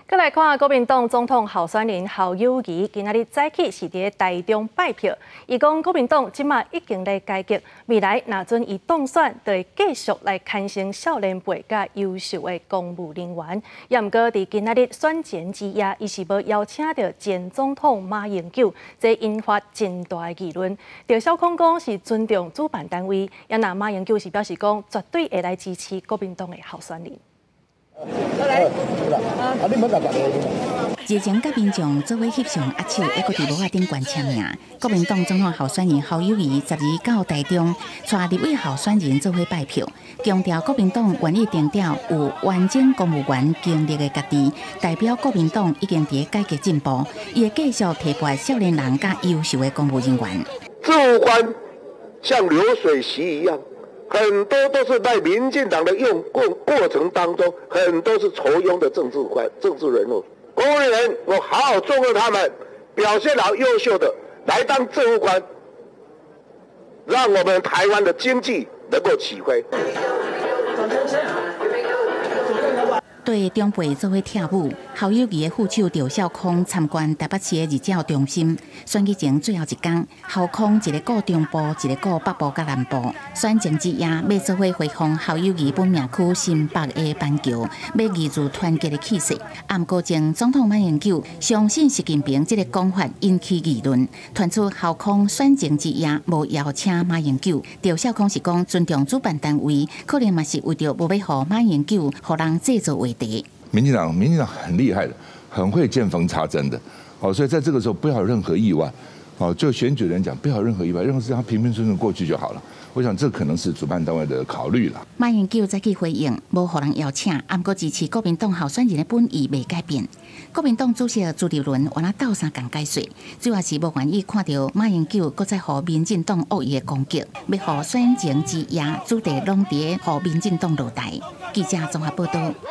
再来看国民党总统候选人侯友宜，今仔日早起是伫台中拜票。伊讲国民党即马已经在改革，未来若准伊当选，就会继续来牵升少年辈甲优秀的公务人员。也毋过伫今仔日选前之夜，伊是无邀请到前总统马英九，这引发真大议论。赵少康讲是尊重主办单位，也那马英九是表示讲绝对会来支持国民党的候选人。 日前甲民众做伙翕相握手，还搁伫无顶悬签名。国民党总统候选人侯友宜12到台中，带立委候选人做伙拜票，强调国民党愿意定调有完整公务员经历的家己，代表国民党已经伫改革进步，伊会继续提拔少年人甲优秀的公务人员。政务官像流水席一样。 很多都是在民进党的过程当中，很多是酬庸的政治人物。公务员，我好好重用他们，表现好优秀的来当政务官，让我们台湾的经济能够起飞。 对长辈做伙跳舞，侯友宜的副手赵少康参观台北市的日照中心。选举前最后一天，侯康一个顾中部，一个顾北部甲南部。选前之夜，要做伙回放侯友宜本命区新北的板桥，要移入团结的气势。暗过前总统马英九相信习近平这个讲法引起议论，传出侯康选前之夜无邀请马英九。赵少康是讲尊重主办单位，可能嘛是为着无要互马英九互人制造话题。 民进党很厉害的，很会见缝插针的，所以在这个时候不要有任何意外，就选举人讲不要有任何意外，任何事他平平顺顺过去就好了。我想这可能是主办单位的考虑了。马英九再去回应，无互人邀请，暗过支持国民党候选人的本意未改变。国民党主席朱立伦原来斗相共解说，主要是无愿意看到马英九搁再互民进党恶意的攻击，要互选前之夜主题拢伫互民进党落台。记者综合报道。